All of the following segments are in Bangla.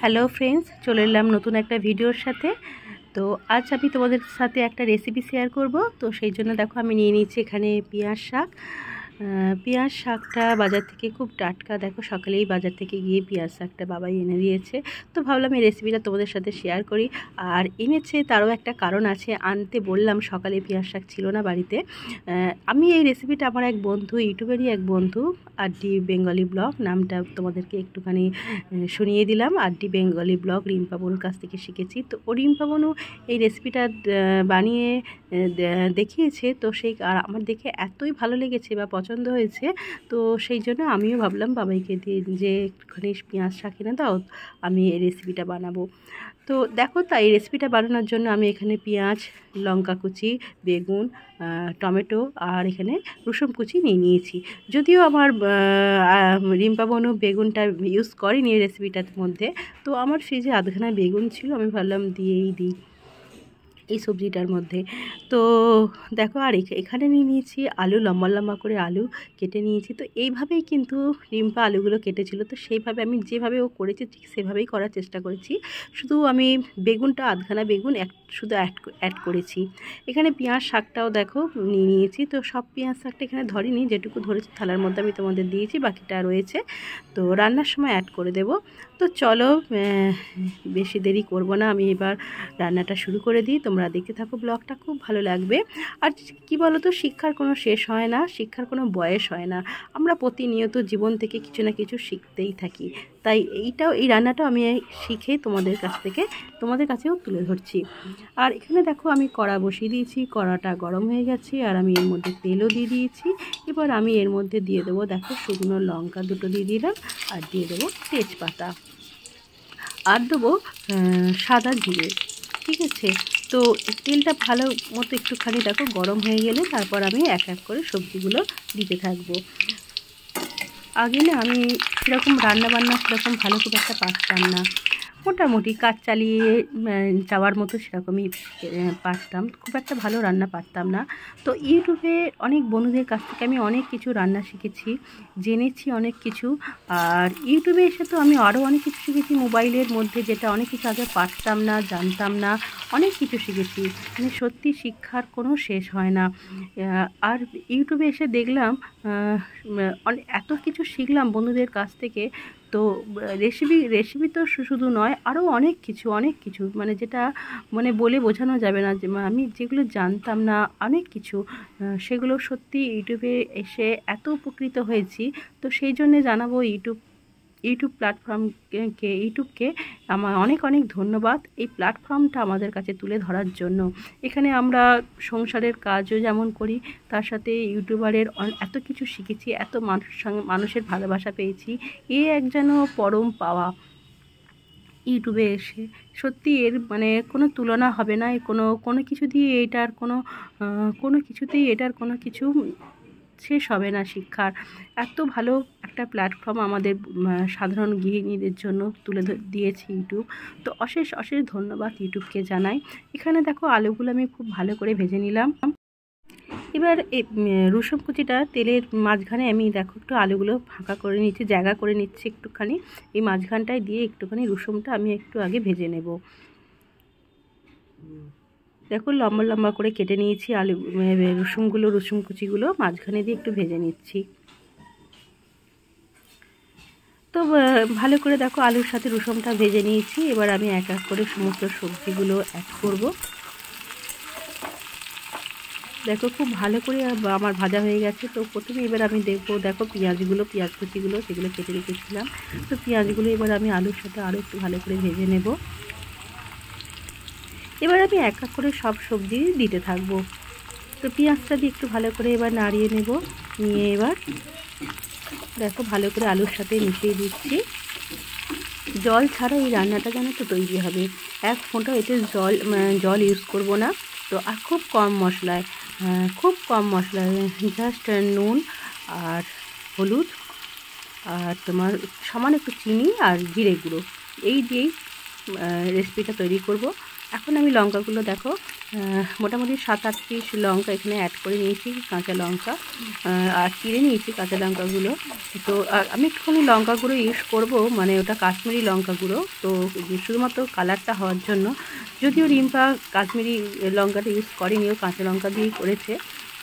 হ্যালো ফ্রেন্ডস, চলে এলাম নতুন একটা ভিডিওর সাথে। তো আজ আমি তোমাদের সাথে একটা রেসিপি শেয়ার করব। তো সেই জন্য দেখো আমি নিয়ে নিয়েছি এখানে পেঁয়াজ শাক। পেঁয়াজ শাকটা বাজার থেকে খুব টাটকা, দেখো সকালেই বাজার থেকে গিয়ে পেঁয়াজ শাকটা বাবাই এনে দিয়েছে। তো ভাবলাম এই রেসিপিটা তোমাদের সাথে শেয়ার করি। আর এনেছে তারও একটা কারণ আছে, আনতে বললাম সকালে পেঁয়াজ শাক ছিল না বাড়িতে। আমি এই রেসিপিটা আমার এক বন্ধু, ইউটিউবেরই এক বন্ধু, আরডি বেঙ্গলি ব্লগ, নামটা তোমাদেরকে একটুখানি শুনিয়ে দিলাম। আরডি বেঙ্গলি ব্লগ রিম্পা বনুর কাছ থেকে শিখেছি। তো ও রিম্পা বনু এই রেসিপিটা বানিয়ে দেখিয়েছে। তো সেই আর আমার দেখে এতই ভালো লেগেছে বা পছন্দ হয়েছে, তো সেই জন্য আমিও ভাবলাম বাবাইকে দিয়ে যে একটুখানি পেঁয়াজ শাক এনে দাও, আমি এই রেসিপিটা বানাবো। তো দেখো, তাই এই রেসিপিটা বানানোর জন্য আমি এখানে পেঁয়াজ, লঙ্কা কুচি, বেগুন, টমেটো আর এখানে রসুন কুচি নিয়ে নিয়েছি। যদিও আমার রিম্পা বনু বেগুনটা ইউজ করেনি এই রেসিপিটার মধ্যে, তো আমার ফ্রিজে আধখানা বেগুন ছিল, আমি ভাবলাম দিয়েই দিই এই সবজিটার মধ্যে। তো দেখো, আর এখানে নিয়ে নিয়েছি আলু, লম্বা লম্বা করে আলু কেটে নিয়েছি। তো এইভাবেই কিন্তু রিম্পা আলুগুলো কেটেছিল, তো সেইভাবে আমি যেভাবে ও করেছি ঠিক সেভাবেই করার চেষ্টা করেছি। শুধু আমি বেগুনটা আধখানা বেগুন শুধু অ্যাড করেছি। এখানে পেঁয়াজ শাকটাও দেখো নিয়ে নিয়েছি। তো সব পেঁয়াজ শাকটা এখানে ধরিনি, যেটুকু ধরেছি থালার মধ্যে আমি তোমাদের দিয়েছি, বাকিটা রয়েছে, তো রান্নার সময় অ্যাড করে দেব। তো চলো বেশি দেরি করব না, আমি এবার রান্নাটা শুরু করে দিই। তোমরা দেখতে থাকো, ব্লগটা খুব ভালো লাগবে। আর কি বলো তো, শিক্ষার কোনো শেষ হয় না, শিক্ষার কোনো বয়স হয় না। আমরা প্রতিনিয়ত জীবন থেকে কিছু না কিছু শিখতেই থাকি। তাই এই রান্নাটাও আমি শিখে তোমাদের কাছেও তুলে ধরছি। আর এখানে দেখো আমি কড়া বসিয়ে দিয়েছি, কড়াটা গরম হয়ে গেছে, আর আমি এর মধ্যে তেলও দিয়ে দিয়েছি। এবার আমি এর মধ্যে দিয়ে দেবো, দেখো শুকনো লঙ্কা দুটো দিয়ে দিলাম, আর দিয়ে দেবো তেজপাতা, আর দেবো সাদা জিরে। ঠিক আছে, তো তেলটা ভালো মতো একটুখানি দেখো গরম হয়ে গেলে তারপর আমি এক এক করে সবজিগুলো দিতে থাকবো। আগে না আমি সেরকম রান্নাবান্না সেরকম ভালো খুব একটা পারতাম না, মোটামুটি কাজ চালিয়ে যাওয়ার মতো সেরকমই পারতাম, খুব একটা ভালো রান্না পারতাম না। তো ইউটিউবে অনেক বন্ধুদের কাছ থেকে আমি অনেক কিছু রান্না শিখেছি, জেনেছি অনেক কিছু। আর ইউটিউবে এসে তো আমি আরও অনেক কিছু শিখেছি মোবাইলের মধ্যে, যেটা অনেক কিছু আগে পারতাম না, জানতাম না, অনেক কিছু শিখেছি। মানে সত্যি শিক্ষার কোনো শেষ হয় না। আর ইউটিউবে এসে দেখলাম এত কিছু শিখলাম বন্ধুদের কাছ থেকে। তো রেসিপি তো শুধু নয়, আরও অনেক কিছু মানে যেটা মানে বলে বোঝানো যাবে না, যে আমি যেগুলো জানতাম না অনেক কিছু, সেগুলো সত্যি ইউটিউবে এসে এত উপকৃত হয়েছি। তো সেই জন্যে জানাবো ইউটিউবকে আমার অনেক অনেক ধন্যবাদ, এই প্ল্যাটফর্মটা আমাদের কাছে তুলে ধরার জন্য। এখানে আমরা সংসারের কাজও যেমন করি, তার সাথে ইউটিউবারের এত কিছু শিখেছি, এত মানুষের ভালোবাসা পেয়েছি। এক যেন পরম পাওয়া ইউটিউবে এসে। সত্যি এর মানে কোনো তুলনা হবে না, কোনো কিছু দিয়ে এটার কোনো কিছু শেষ হবে না। শিক্ষার এত ভালো একটা প্ল্যাটফর্ম আমাদের সাধারণ গৃহিণীদের জন্য তুলে দিয়েছে ইউটিউব। তো অশেষ অশেষ ধন্যবাদ ইউটিউবকে জানাই। এখানে দেখো আলুগুলো আমি খুব ভালো করে ভেজে নিলাম। এবার এই রসুন কুচিটা তেলের মাঝখানে আমি দেখো একটু আলুগুলো ফাঁকা করে নিচ্ছি, জায়গা করে নিচ্ছি একটুখানি, এই মাঝখানটায় দিয়ে একটুখানি রসুনটা আমি একটু আগে ভেজে নেব। দেখো লম্বা লম্বা করে কেটে নিয়েছি রসুন কুচিগুলো মাঝখানে দিয়ে একটু ভেজে নিচ্ছি। তো ভালো করে দেখো আলুর সাথে রসুনটা ভেজে নিয়েছি। এবার আমি এক এক করে সমস্ত সবজিগুলো অ্যাড করব। দেখো খুব ভালো করে আমার ভাজা হয়ে গেছে। তো প্রথমে এবার আমি দেখো পেঁয়াজ কুচিগুলো সেগুলো কেটে রেখেছিলাম। তো পেঁয়াজগুলো এবার আমি আলুর সাথে আরও একটু ভালো করে ভেজে নেব। এবার আমি এক এক করে সব সবজি দিতে থাকবো। তো পেঁয়াজটা দিয়ে একটু ভালো করে এবার নাড়িয়ে নেব, নিয়ে এবার দেখো ভালো করে আলুর সাথে মিশিয়ে দিচ্ছি। জল ছাড়া এই রান্নাটা যেন তো তৈরি হবে, এক ফোঁটা এতে জল ইউজ করব না। তো আর খুব কম মশলায় জাস্ট নুন আর হলুদ আর তোমার সামান্য একটু চিনি আর জিরে গুঁড়ো, এই দিয়েই রেসিপিটা তৈরি করব। এখন আমি লঙ্কাগুলো দেখো মোটামুটি 7-8 পিস লঙ্কা এখানে অ্যাড করে নিয়েছি, কাঁচা লঙ্কা আর চিড়ে নিয়েছি কাঁচা লঙ্কাগুলো। তো আর আমি একটুখানি লঙ্কা গুঁড়ো ইউজ করব, মানে ওটা কাশ্মীরি লঙ্কা গুঁড়ো, তো শুধুমাত্র কালারটা হওয়ার জন্য। যদিও রিম্পা কাশ্মীরি লঙ্কাটা ইউজ করেনি, ও কাঁচা লঙ্কা দিয়েই করেছে,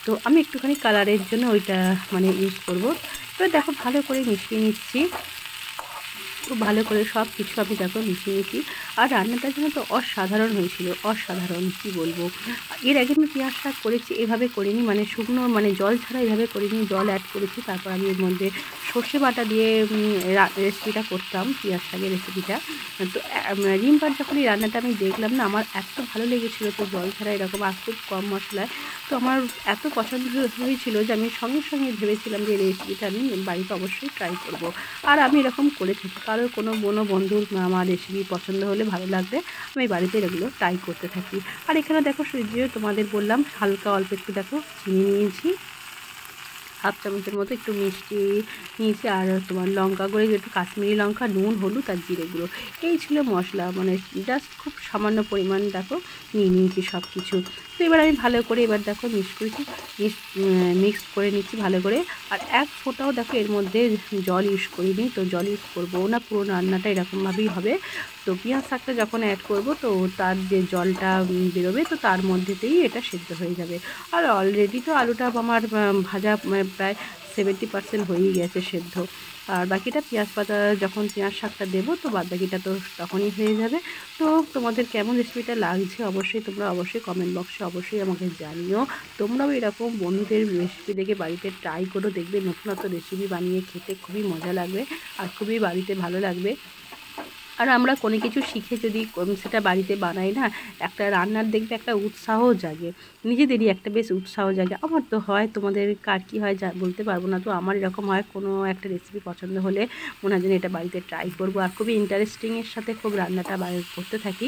তো আমি একটুখানি কালারের জন্য ওইটা মানে ইউজ করব। এবার দেখো ভালো করে মিশিয়ে নিচ্ছি, খুব ভালো করে সব কিছু আমি দেখো মিশিয়ে নিচ্ছি। আর রান্নাটা যেন তো অসাধারণ হয়েছিল, অসাধারণ কি বলবো। এর আগে আমি পেঁয়াজ শাক করেছি, এভাবে করিনি, মানে শুকনো মানে জল ছাড়া এভাবে করিনি, জল অ্যাড করেছি। তারপর আমি এর মধ্যে সর্ষে বাটা দিয়ে রেসিপিটা করতাম, পেঁয়াজ শাকের রেসিপিটা। তো রিম্পার যখন এই রান্নাটা আমি দেখলাম না, আমার এত ভালো লেগেছিলো, তো জল ছাড়া এরকম আর খুব কম মশলায়, তো আমার এত পছন্দ হয়েছিল যে আমি সঙ্গে সঙ্গে ভেবেছিলাম যে এই রেসিপিটা আমি বাড়িতে অবশ্যই ট্রাই করব। আর আমি এরকম করে থাকি, কারোর কোনো বন্ধুর আমার রেসিপি পছন্দ হলে, ভালো লাগবে, আমি বাড়িতে এগুলো ট্রাই করতে থাকি। আর এখানে দেখো সুজিও তোমাদের বললাম হালকা অল্প একটু দেখো চিনি নিয়েছি, হাফ চামচের মতো একটু মিষ্টি নিয়েছি, আর তোমার লঙ্কা গুঁড়ো, একটু কাশ্মীরি লঙ্কা, নুন, হলুদ আর জিরে গুঁড়ো, এই ছিল মশলা, মানে জাস্ট খুব সামান্য পরিমাণ দেখো নিয়ে নিয়েছি সব কিছু। তো এবার আমি ভালো করে এবার দেখো মিক্স করে নিচ্ছি ভালো করে। আর এক ফোঁটাও দেখো এর মধ্যে জল ইউজ করিনি, তো জল ইউজ করবো না, পুরো রান্নাটা এরকমভাবেই হবে। তো পেঁয়াজ শাকটা যখন অ্যাড করব, তো তার যে জলটা বেরোবে, তো তার মধ্যেতেই এটা সেদ্ধ হয়ে যাবে। আর অলরেডি তো আলুটা আমার ভাজা প্রায় 70% হয়েই গেছে সেদ্ধ। আর বাকিটা পেঁয়াজ পাতা যখন পেঁয়াজ শাকটা দেবো, তো বাদ বাকিটা তো তখনই হয়ে যাবে। তো তোমাদের কেমন রেসিপিটা লাগছে অবশ্যই তোমরা কমেন্ট বক্সে অবশ্যই আমাকে জানিও। তোমরাও এরকম বন্ধুদের রেসিপি দেখে বাড়িতে ট্রাই করো, দেখবে নতুনত্ব রেসিপি বানিয়ে খেতে খুবই মজা লাগবে আর খুবই বাড়িতে ভালো লাগবে। আর আমরা কোনো কিছু শিখে যদি সেটা বাড়িতে বানাই না, একটা রান্নার দেখবে একটা উৎসাহ জাগে, নিজেদেরই একটা বেশ উৎসাহ জাগে। আমার তো হয়, তোমাদের কার কী হয় যা বলতে পারবো না। তো আমার এরকম হয়, কোনো একটা রেসিপি পছন্দ হলে মনে হয় যেন এটা বাড়িতে ট্রাই করবো, আর খুবই ইন্টারেস্টিংয়ের সাথে খুব রান্নাটা করতে থাকি।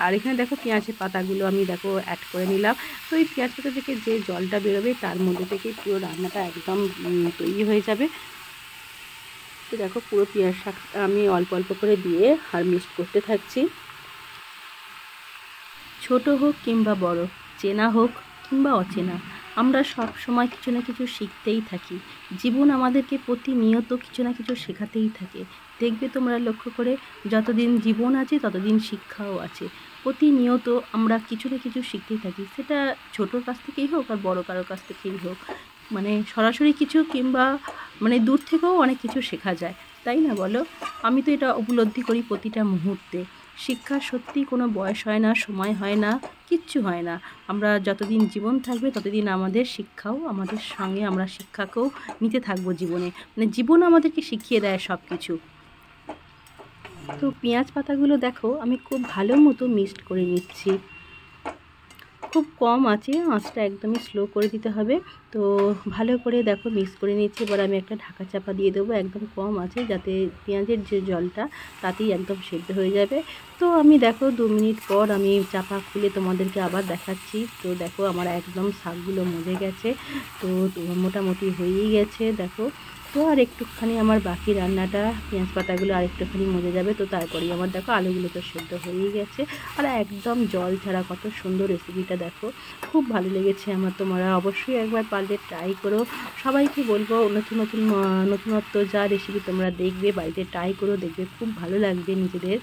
আর এখানে দেখো পেঁয়াজের পাতাগুলো আমি দেখো অ্যাড করে নিলাম। তো এই পেঁয়াজ পাতা থেকে যে জলটা বেরোবে, তার মধ্যে থেকে পুরো রান্নাটা একদম তৈরি হয়ে যাবে। তো দেখো পুরো পেঁয়াজ শাকটা আমি অল্প অল্প করে দিয়ে আর মিক্সড করতে থাকছি। ছোট হোক কিংবা বড়, চেনা হোক কিংবা অচেনা, আমরা সব সময় কিছু না কিছু শিখতেই থাকি। জীবন আমাদেরকে প্রতিনিয়ত কিছু না কিছু শেখাতেই থাকে। দেখবে তোমরা লক্ষ্য করে, যতদিন জীবন আছে ততদিন শিক্ষাও আছে। প্রতিনিয়ত আমরা কিছু না কিছু শিখতেই থাকি, সেটা ছোটোর কাছ থেকেই হোক আর বড় কারোর কাছ থেকেই হোক। মানে সরাসরি কিছু কিংবা মানে দূর থেকেও অনেক কিছু শেখা যায়, তাই না বলো? আমি তো এটা উপলব্ধি করি প্রতিটা মুহূর্তে। শিক্ষার সত্যি কোনো বয়স হয় না, সময় হয় না, কিচ্ছু হয় না। আমরা যতদিন জীবন থাকবে ততদিন আমাদের শিক্ষাও আমাদের সঙ্গে, আমরা শিক্ষাকেও নিতে থাকবো জীবনে। মানে জীবন আমাদেরকে শিখিয়ে দেয় সব কিছু। তো পেঁয়াজ পাতাগুলো দেখো আমি খুব ভালো মতো মিক্সড করে নিচ্ছি, খুব কম আছে, আঁচটা একদমই স্লো করে দিতে হবে। তো ভালো করে দেখো মিক্স করে নিচ্ছি। এবার আমি একটা ঢাকা চাপা দিয়ে দেবো একদম কম আছে, যাতে পেঁয়াজের যে জলটা তাতেই একদম সেদ্ধ হয়ে যাবে। তো আমি দেখো 2 মিনিট পর আমি চাপা খুলে তোমাদেরকে আবার দেখাচ্ছি। তো দেখো আমার একদম শাকগুলো মজে গেছে, তো মোটামুটি হয়েই গেছে দেখো। তো আর একটুখানি আমার বাকি রান্নাটা, পেঁয়াজ পাতাগুলো আর একটুখানি মজে যাবে, তো তারপরেই আমার দেখো আলুগুলো তো সেদ্ধ হয়েই গেছে। আর একদম জল ছাড়া কত সুন্দর রেসিপিটা দেখো, খুব ভালো লেগেছে আমার। তোমরা অবশ্যই একবার পারলে ট্রাই করো। সবাইকে বলবো নতুনত্ব যা রেসিপি তোমরা দেখবে বাড়িতে ট্রাই করো, দেখবে খুব ভালো লাগবে নিজেদের।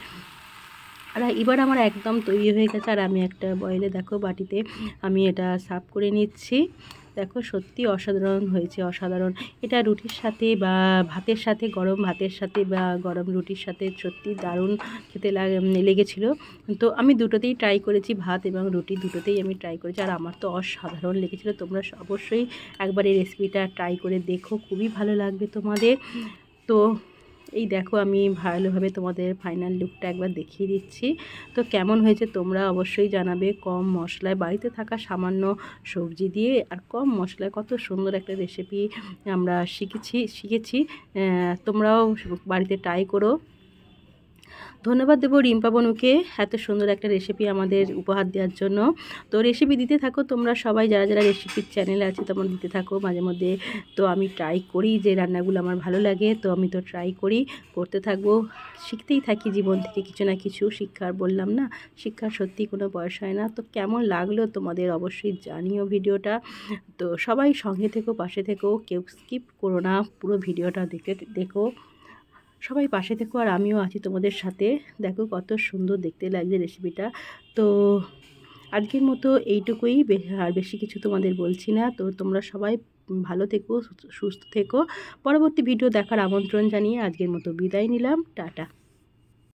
আর এবার আমার একদম তৈরি হয়ে গেছে, আর আমি একটা বয়েলে দেখো বাটিতে আমি এটা সার্ভ করে নিচ্ছি। দেখো সত্যি অসাধারণ হয়েছে, অসাধারণ। এটা রুটির সাথে বা ভাতের সাথে, গরম ভাতের সাথে বা গরম রুটির সাথে সত্যি দারুণ খেতে লেগেছিলো। তো আমি দুটোতেই ট্রাই করেছি, ভাত এবং রুটি দুটোতেই আমি ট্রাই করেছি, আর আমার তো অসাধারণ লেগেছিলো। তোমরা অবশ্যই একবার এই রেসিপিটা ট্রাই করে দেখো, খুবই ভালো লাগবে তোমাদের। তো এই দেখো আমি ভালোভাবে তোমাদের ফাইনাল লুকটা একবার দেখিয়ে দিচ্ছি। তো কেমন হয়েছে তোমরা অবশ্যই জানাবে। কম মশলায় বাড়িতে থাকা সামান্য সবজি দিয়ে আর কম মশলায় কত সুন্দর একটা রেসিপি আমরা শিখেছি। তোমরাও বাড়িতে ট্রাই করো। ধন্যবাদ দেবো রিম্পা বনুকে এত সুন্দর একটা রেসিপি আমাদের উপহার দেওয়ার জন্য। তো রেসিপি দিতে থাকো তোমরা সবাই, যারা যারা রেসিপির চ্যানেলে আছে তোমরা দিতে থাকো মাঝে মধ্যে। তো আমি ট্রাই করি যে রান্নাগুলো আমার ভালো লাগে, তো আমি তো ট্রাই করি, করতে থাকবো, শিখতেই থাকি জীবন থেকে কিছু না কিছু। শিক্ষার বললাম না, শিক্ষার সত্যি কোনো বয়স হয় না। তো কেমন লাগলো তোমাদের অবশ্যই জানিও ভিডিওটা। তো সবাই সঙ্গে থেকো, পাশে থেকো, কেউ স্কিপ করো না, পুরো ভিডিওটা দেখো, সবাই পাশে থেকো। আর আমিও আছি তোমাদের সাথে। দেখো কত সুন্দর দেখতে লাগছে রেসিপিটা। তো আজকের মতো এইটুকুই, আর বেশি কিছু তোমাদের বলছি না। তো তোমরা সবাই ভালো থেকো, সুস্থ থেকো। পরবর্তী ভিডিও দেখার আমন্ত্রণ জানিয়ে আজকের মতো বিদায় নিলাম। টাটা।